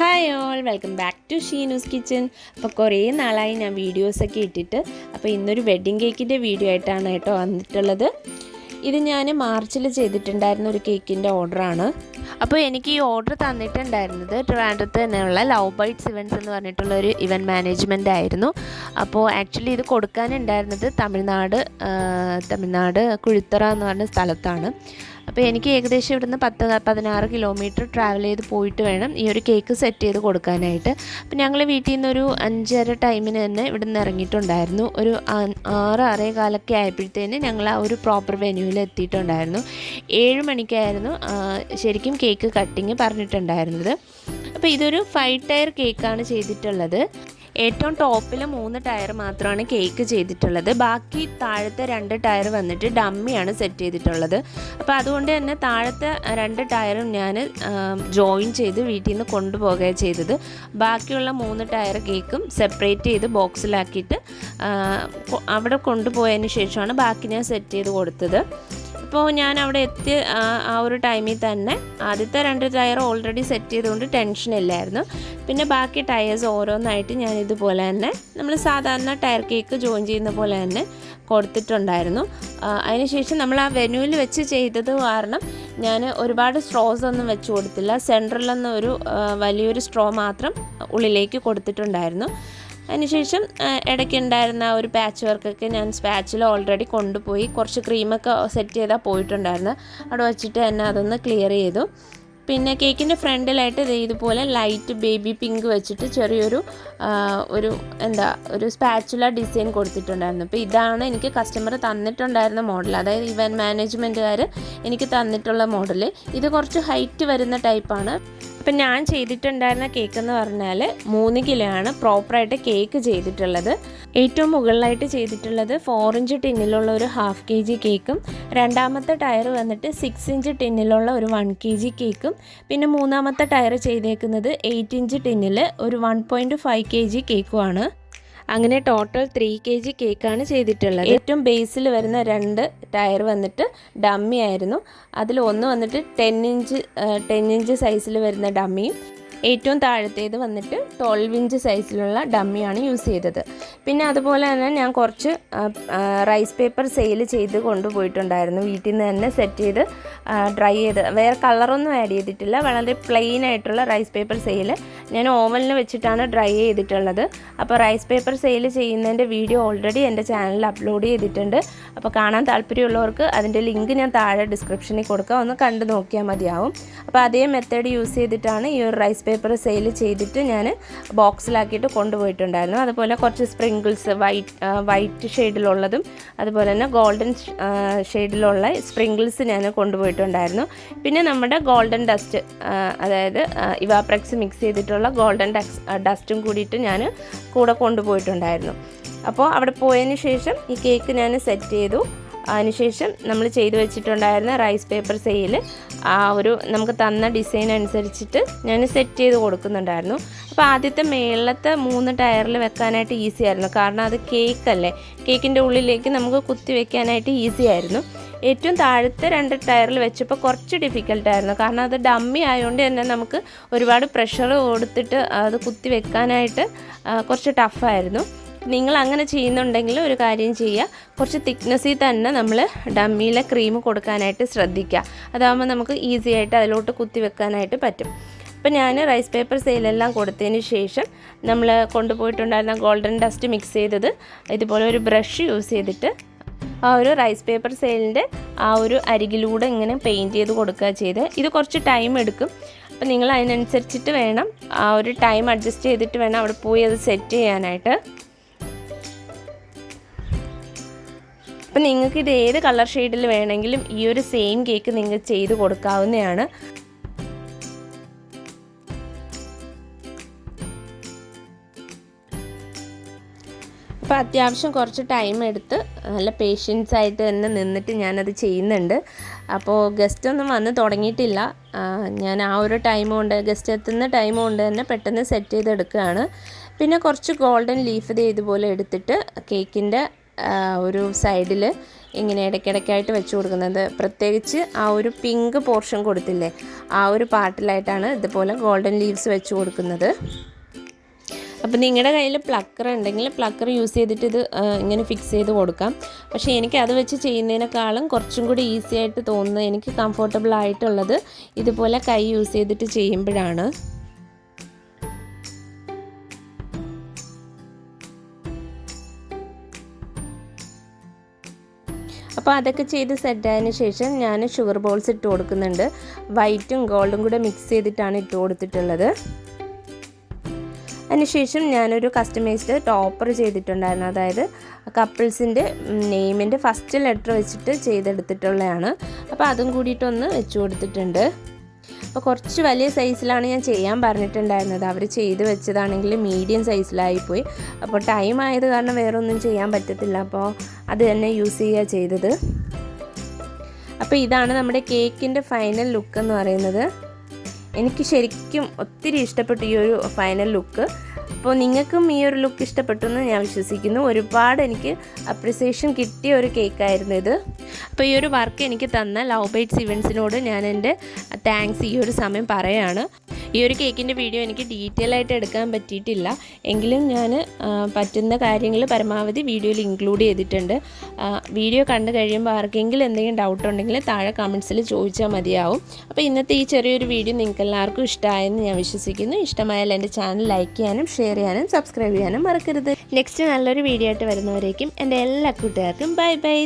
Hi all, welcome back to Sheenu's kitchen. അപ്പോൾ കുറേ നാളായി ഞാൻ വീഡിയോസൊക്കെ ഇട്ടിട്ട്. അപ്പോൾ ഇന്നൊരു വെഡ്ഡിങ് കേക്കിൻ്റെ വീഡിയോ ആയിട്ടാണ് കേട്ടോ വന്നിട്ടുള്ളത്. ഇത് ഞാൻ മാർച്ചിൽ ചെയ്തിട്ടുണ്ടായിരുന്ന ഒരു കേക്കിൻ്റെ ഓർഡറാണ്. അപ്പോൾ എനിക്ക് ഈ ഓർഡർ തന്നിട്ടുണ്ടായിരുന്നത് ട്രിവാൻഡ്രത്ത് തന്നെയുള്ള ലവ് ബൈറ്റ്സ് ഇവൻറ്റ്സ് എന്ന് പറഞ്ഞിട്ടുള്ളൊരു ഇവൻറ്റ് മാനേജ്മെൻ്റ് ആയിരുന്നു. അപ്പോൾ ആക്ച്വലി ഇത് കൊടുക്കാനുണ്ടായിരുന്നത് തമിഴ്നാട് കുഴിത്തറ എന്ന് പറഞ്ഞ സ്ഥലത്താണ്. അപ്പോൾ എനിക്ക് ഏകദേശം ഇവിടുന്ന് 16 കിലോമീറ്റർ ട്രാവൽ ചെയ്ത് പോയിട്ട് വേണം ഈ ഒരു കേക്ക് സെറ്റ് ചെയ്ത് കൊടുക്കാനായിട്ട്. അപ്പോൾ ഞങ്ങൾ വീട്ടിൽ നിന്നൊരു 5:30 ടൈമിന് തന്നെ ഇവിടെ നിന്ന് ഇറങ്ങിയിട്ടുണ്ടായിരുന്നു. ഒരു 6-6:15 ആയപ്പോഴത്തേന് ഞങ്ങൾ ആ ഒരു പ്രോപ്പർ വെന്യൂവിൽ എത്തിയിട്ടുണ്ടായിരുന്നു. 7 മണിക്കായിരുന്നു ശരിക്കും കേക്ക് കട്ടിങ് പറഞ്ഞിട്ടുണ്ടായിരുന്നത്. അപ്പോൾ ഇതൊരു 5 ടയർ കേക്കാണ് ചെയ്തിട്ടുള്ളത്. ഏറ്റവും ടോപ്പിൽ 3 ടയർ മാത്രമാണ് കേക്ക് ചെയ്തിട്ടുള്ളത്. ബാക്കി താഴത്തെ 2 ടയർ വന്നിട്ട് ഡമ്മിയാണ് സെറ്റ് ചെയ്തിട്ടുള്ളത്. അപ്പോൾ അതുകൊണ്ട് തന്നെ താഴത്തെ 2 ടയറും ഞാൻ ജോയിൻ ചെയ്ത് വീട്ടിൽ നിന്ന് കൊണ്ടുപോവുകയാണ് ചെയ്തത്. ബാക്കിയുള്ള 3 ടയർ കേക്കും സെപ്പറേറ്റ് ചെയ്ത് ബോക്സിലാക്കിയിട്ട് അവിടെ കൊണ്ടുപോയതിന് ശേഷമാണ് ബാക്കി ഞാൻ സെറ്റ് ചെയ്ത് കൊടുത്തത്. അപ്പോൾ ഞാൻ അവിടെ എത്തി ആ ഒരു ടൈമിൽ തന്നെ ആദ്യത്തെ 2 ടയർ ഓൾറെഡി സെറ്റ് ചെയ്തുകൊണ്ട് ടെൻഷനില്ലായിരുന്നു. പിന്നെ ബാക്കി ടയേഴ്സ് ഓരോന്നായിട്ട് ഞാൻ ഇതുപോലെ തന്നെ നമ്മൾ സാധാരണ ടയർ കേക്ക് ജോയിൻ ചെയ്യുന്ന പോലെ തന്നെ കൊടുത്തിട്ടുണ്ടായിരുന്നു. അതിനുശേഷം നമ്മൾ ആ വെന്യൂവിൽ വെച്ച് ചെയ്തത് കാരണം ഞാൻ ഒരുപാട് സ്ട്രോസ് ഒന്നും വെച്ച് കൊടുത്തില്ല. സെൻറ്ററിലൊന്നും ഒരു വലിയൊരു സ്ട്രോ മാത്രം ഉള്ളിലേക്ക് കൊടുത്തിട്ടുണ്ടായിരുന്നു. അതിനുശേഷം ഇടയ്ക്കുണ്ടായിരുന്ന ഒരു പാച്ച് വർക്കൊക്കെ ഞാൻ സ്പാച്ചിൽ ഓൾറെഡി കൊണ്ടുപോയി കുറച്ച് ക്രീമൊക്കെ സെറ്റ് ചെയ്താൽ പോയിട്ടുണ്ടായിരുന്നു. അവിടെ വച്ചിട്ട് തന്നെ അതൊന്ന് ക്ലിയർ ചെയ്തു. പിന്നെ കേക്കിൻ്റെ ഫ്രണ്ടിലായിട്ട് ഇതുപോലെ ലൈറ്റ് ബേബി പിങ്ക് വെച്ചിട്ട് ചെറിയൊരു ഒരു സ്പാച്ചുല ഡിസൈൻ കൊടുത്തിട്ടുണ്ടായിരുന്നു. അപ്പോൾ ഇതാണ് എനിക്ക് കസ്റ്റമർ തന്നിട്ടുണ്ടായിരുന്ന മോഡൽ, അതായത് ഇവൻറ്റ് മാനേജ്മെൻറ്റുകാർ എനിക്ക് തന്നിട്ടുള്ള മോഡൽ. ഇത് കുറച്ച് ഹൈറ്റ് വരുന്ന ടൈപ്പാണ്. അപ്പം ഞാൻ ചെയ്തിട്ടുണ്ടായിരുന്ന കേക്ക് എന്ന് പറഞ്ഞാൽ 3 കിലോ ആണ് പ്രോപ്പറായിട്ട് കേക്ക് ചെയ്തിട്ടുള്ളത്. ഏറ്റവും മുകളിലായിട്ട് ചെയ്തിട്ടുള്ളത് 4 ഇഞ്ച് ടിന്നിലുള്ള ഒരു 1/2 kg കേക്കും, രണ്ടാമത്തെ ടയർ വന്നിട്ട് 6 ഇഞ്ച് ടിന്നിലുള്ള ഒരു 1 kg കേക്കും, പിന്നെ മൂന്നാമത്തെ ടയർ ചെയ്തേക്കുന്നത് 8 ഇഞ്ച് ടിന്നിൽ ഒരു 1.5 kg കേക്കുമാണ്. അങ്ങനെ ടോട്ടൽ 3 kg കേക്കാണ് ചെയ്തിട്ടുള്ളത്. ഏറ്റവും ബേസിൽ വരുന്ന 2 ടയർ വന്നിട്ട് ഡമ്മി ആയിരുന്നു. അതിൽ ഒന്ന് വന്നിട്ട് 10 ഇഞ്ച് സൈസിൽ വരുന്ന ഡമ്മിയും ഏറ്റവും താഴത്തേത് വന്നിട്ട് 12 ഇഞ്ച് സൈസിലുള്ള ഡമ്മിയാണ് യൂസ് ചെയ്തത്. പിന്നെ അതുപോലെ തന്നെ ഞാൻ കുറച്ച് റൈസ് പേപ്പർ സെയിൽ ചെയ്ത് കൊണ്ടുപോയിട്ടുണ്ടായിരുന്നു. വീട്ടിൽ നിന്ന് തന്നെ സെറ്റ് ചെയ്ത് ഡ്രൈ ചെയ്ത്, വേറെ കളറൊന്നും ആഡ് ചെയ്തിട്ടില്ല. വളരെ പ്ലെയിൻ ആയിട്ടുള്ള റൈസ് പേപ്പർ സെയിൽ ഞാൻ ഓവനിൽ വെച്ചിട്ടാണ് ഡ്രൈ ചെയ്തിട്ടുള്ളത്. അപ്പോൾ റൈസ് പേപ്പർ സെയിൽ ചെയ്യുന്നതിൻ്റെ വീഡിയോ ഓൾറെഡി എൻ്റെ ചാനലിൽ അപ്ലോഡ് ചെയ്തിട്ടുണ്ട്. അപ്പോൾ കാണാൻ താല്പര്യമുള്ളവർക്ക് അതിൻ്റെ ലിങ്ക് ഞാൻ താഴെ ഡിസ്ക്രിപ്ഷനിൽ കൊടുക്കാം, ഒന്ന് കണ്ടു നോക്കിയാൽ മതിയാവും. അപ്പോൾ അതേ മെത്തേഡ് യൂസ് ചെയ്തിട്ടാണ് ഈ ഒരു റൈസ് പേപ്പർ സെയിൽ ചെയ്തിട്ട് ഞാൻ ബോക്സിലാക്കിയിട്ട് കൊണ്ടുപോയിട്ടുണ്ടായിരുന്നു. അതുപോലെ കുറച്ച് സ്പ്രിങ്കിൾസ് വൈറ്റ് ഷെയ്ഡിലുള്ളതും അതുപോലെ തന്നെ ഗോൾഡൻ ഷെയ്ഡിലുള്ള സ്പ്രിങ്കിൾസ് ഞാൻ കൊണ്ടുപോയിട്ടുണ്ടായിരുന്നു. പിന്നെ നമ്മുടെ ഗോൾഡൻ ഡസ്റ്റ്, അതായത് ഇവാപ്രെക്സ് മിക്സ് ചെയ്തിട്ടുള്ള ഗോൾഡൻ ഡസ്റ്റും കൂടിയിട്ട് ഞാൻ കൂടെ കൊണ്ടുപോയിട്ടുണ്ടായിരുന്നു. അപ്പോൾ അവിടെ പോയതിന് ശേഷം ഈ കേക്ക് ഞാൻ സെറ്റ് ചെയ്തു. അതിനുശേഷം നമ്മൾ ചെയ്തു വെച്ചിട്ടുണ്ടായിരുന്ന റൈസ് പേപ്പർ സെയിൽ നമുക്ക് തന്ന ഡിസൈൻ അനുസരിച്ചിട്ട് ഞാൻ സെറ്റ് ചെയ്ത് കൊടുക്കുന്നുണ്ടായിരുന്നു. അപ്പോൾ ആദ്യത്തെ മേളത്തെ 3 ടയറിൽ വെക്കാനായിട്ട് ഈസി ആയിരുന്നു, കാരണം അത് കേക്കല്ലേ, കേക്കിൻ്റെ ഉള്ളിലേക്ക് നമുക്ക് കുത്തി വെക്കാനായിട്ട് ഈസി ആയിരുന്നു. ഏറ്റവും താഴത്തെ 2 ടയറിൽ വെച്ചപ്പോൾ കുറച്ച് ഡിഫിക്കൽട്ടായിരുന്നു, കാരണം അത് ഡമ്മി ആയതുകൊണ്ട് തന്നെ നമുക്ക് ഒരുപാട് പ്രഷർ കൊടുത്തിട്ട് അത് കുത്തി വെക്കാനായിട്ട് കുറച്ച് ടഫായിരുന്നു. നിങ്ങൾ അങ്ങനെ ചെയ്യുന്നുണ്ടെങ്കിൽ ഒരു കാര്യം ചെയ്യുക, കുറച്ച് തിക്നെസ്സിൽ തന്നെ നമ്മൾ ഡമ്മിയിലെ ക്രീം കൊടുക്കാനായിട്ട് ശ്രദ്ധിക്കുക. അതാകുമ്പോൾ നമുക്ക് ഈസി ആയിട്ട് അതിലോട്ട് കുത്തി വെക്കാനായിട്ട് പറ്റും. അപ്പോൾ ഞാൻ റൈസ് പേപ്പർ സെയിലെല്ലാം കൊടുത്തതിന് ശേഷം നമ്മൾ കൊണ്ടുപോയിട്ടുണ്ടായിരുന്ന ഗോൾഡൻ ഡസ്റ്റ് മിക്സ് ചെയ്തത് ഇതുപോലെ ഒരു ബ്രഷ് യൂസ് ചെയ്തിട്ട് ആ ഒരു റൈസ് പേപ്പർ സെയിലിൻ്റെ ആ ഒരു അരികിലൂടെ ഇങ്ങനെ പെയിൻറ്റ് ചെയ്ത് കൊടുക്കുക ചെയ്ത്. ഇത് കുറച്ച് ടൈം എടുക്കും. അപ്പോൾ നിങ്ങൾ അതിനനുസരിച്ചിട്ട് വേണം, ആ ഒരു ടൈം അഡ്ജസ്റ്റ് ചെയ്തിട്ട് വേണം അവിടെ പോയി അത് സെറ്റ് ചെയ്യാനായിട്ട്. അപ്പം നിങ്ങൾക്ക് ഇത് ഏത് കളർ ഷെയ്ഡിൽ വേണമെങ്കിലും ഈ ഒരു സെയിം കേക്ക് നിങ്ങൾക്ക് ചെയ്ത് കൊടുക്കാവുന്നതാണ്. അപ്പോൾ അത്യാവശ്യം കുറച്ച് ടൈം എടുത്ത് നല്ല പേഷ്യൻസ് ആയിട്ട് തന്നെ നിന്നിട്ട് ഞാനത് ചെയ്യുന്നുണ്ട്. അപ്പോൾ ഗസ്റ്റൊന്നും വന്ന് തുടങ്ങിയിട്ടില്ല. ഞാൻ ആ ഒരു ടൈം കൊണ്ട്, ഗസ്റ്റ് എത്തുന്ന ടൈം കൊണ്ട് തന്നെ പെട്ടെന്ന് സെറ്റ് ചെയ്തെടുക്കുകയാണ്. പിന്നെ കുറച്ച് ഗോൾഡൻ ലീഫ് ഇതുപോലെ എടുത്തിട്ട് കേക്കിൻ്റെ ഒരു സൈഡിൽ ഇങ്ങനെ ഇടയ്ക്കിടയ്ക്കായിട്ട് വെച്ച് കൊടുക്കുന്നത്. പ്രത്യേകിച്ച് ആ ഒരു പിങ്ക് പോർഷൻ കൊടുത്തില്ലേ, ആ ഒരു പാർട്ടിലായിട്ടാണ് ഇതുപോലെ ഗോൾഡൻ ലീവ്സ് വെച്ച് കൊടുക്കുന്നത്. അപ്പോൾ നിങ്ങളുടെ കയ്യിൽ പ്ലക്കർ ഉണ്ടെങ്കിൽ പ്ലക്കർ യൂസ് ചെയ്തിട്ട് ഇത് ഇങ്ങനെ ഫിക്സ് ചെയ്ത് കൊടുക്കാം. പക്ഷേ എനിക്ക് അത് വെച്ച് ചെയ്യുന്നതിനേക്കാളും കുറച്ചും കൂടി ഈസി ആയിട്ട് തോന്നുന്നത്, എനിക്ക് കംഫർട്ടബിൾ ആയിട്ടുള്ളത് ഇതുപോലെ കൈ യൂസ് ചെയ്തിട്ട് ചെയ്യുമ്പോഴാണ്. അപ്പോൾ അതൊക്കെ ചെയ്ത് സെറ്റായതിന് ശേഷം ഞാൻ ഷുഗർ ബോൾസ് ഇട്ട് കൊടുക്കുന്നുണ്ട്. വൈറ്റും ഗോൾഡും കൂടെ മിക്സ് ചെയ്തിട്ടാണ് ഇട്ട് കൊടുത്തിട്ടുള്ളത്. അതിനുശേഷം ഞാനൊരു കസ്റ്റമൈസ്ഡ് ടോപ്പർ ചെയ്തിട്ടുണ്ടായിരുന്നു. അതായത് കപ്പിൾസിൻ്റെ നെയിമിൻ്റെ ഫസ്റ്റ് ലെറ്റർ വെച്ചിട്ട് ചെയ്തെടുത്തിട്ടുള്ളതാണ്. അപ്പോൾ അതും കൂടിയിട്ടൊന്ന് വെച്ച് കൊടുത്തിട്ടുണ്ട്. അപ്പോൾ കുറച്ച് വലിയ സൈസിലാണ് ഞാൻ ചെയ്യാൻ പറഞ്ഞിട്ടുണ്ടായിരുന്നത്. അവർ ചെയ്ത് വെച്ചതാണെങ്കിൽ മീഡിയം സൈസിലായിപ്പോയി. അപ്പോൾ ടൈം ആയത് കാരണം വേറെ ഒന്നും ചെയ്യാൻ പറ്റത്തില്ല. അപ്പോൾ അത് തന്നെ യൂസ് ചെയ്യുക ചെയ്തത്. അപ്പോൾ ഇതാണ് നമ്മുടെ കേക്കിൻ്റെ ഫൈനൽ ലുക്ക് എന്ന് പറയുന്നത്. എനിക്ക് ശരിക്കും ഒത്തിരി ഇഷ്ടപ്പെട്ടു ഈ ഒരു ഫൈനൽ ലുക്ക്. അപ്പോൾ നിങ്ങൾക്കും ഈ ഒരു ലുക്ക് ഇഷ്ടപ്പെട്ടു എന്ന് ഞാൻ വിശ്വസിക്കുന്നു. ഒരുപാട് എനിക്ക് അപ്രിസിയേഷൻ കിട്ടിയ ഒരു കേക്കായിരുന്നു ഇത്. അപ്പോൾ ഈ ഒരു വർക്ക് എനിക്ക് തന്ന ലവ് ബൈറ്റ്സ് ഇവൻസിനോട് ഞാൻ എൻ്റെ താങ്ക്സ് ഈ ഒരു സമയം പറയുകയാണ്. ഈ ഒരു കേക്കിൻ്റെ വീഡിയോ എനിക്ക് ഡീറ്റെയിൽ ആയിട്ട് എടുക്കാൻ പറ്റിയിട്ടില്ല, എങ്കിലും ഞാൻ പറ്റുന്ന കാര്യങ്ങൾ പരമാവധി വീഡിയോയിൽ ഇൻക്ലൂഡ് ചെയ്തിട്ടുണ്ട്. വീഡിയോ കണ്ടു കഴിയുമ്പോൾ ആർക്കെങ്കിലും എന്തെങ്കിലും ഡൗട്ട് ഉണ്ടെങ്കിൽ താഴെ കമൻസിൽ ചോദിച്ചാൽ മതിയാവും. അപ്പോൾ ഇന്നത്തെ ഈ ചെറിയൊരു വീഡിയോ നിങ്ങൾക്ക് എല്ലാവർക്കും ഇഷ്ടമായെന്ന് ഞാൻ വിശ്വസിക്കുന്നു. ഇഷ്ടമായാൽ എൻ്റെ ചാനൽ ലൈക്ക് ചെയ്യാനും ഷെയർ ചെയ്യാനും സബ്സ്ക്രൈബ് ചെയ്യാനും മറക്കരുത്. നെക്സ്റ്റ് നല്ലൊരു വീഡിയോ ആയിട്ട് വരുന്നവരേക്കും എൻ്റെ എല്ലാ കൂട്ടുകാർക്കും ബൈ ബൈ.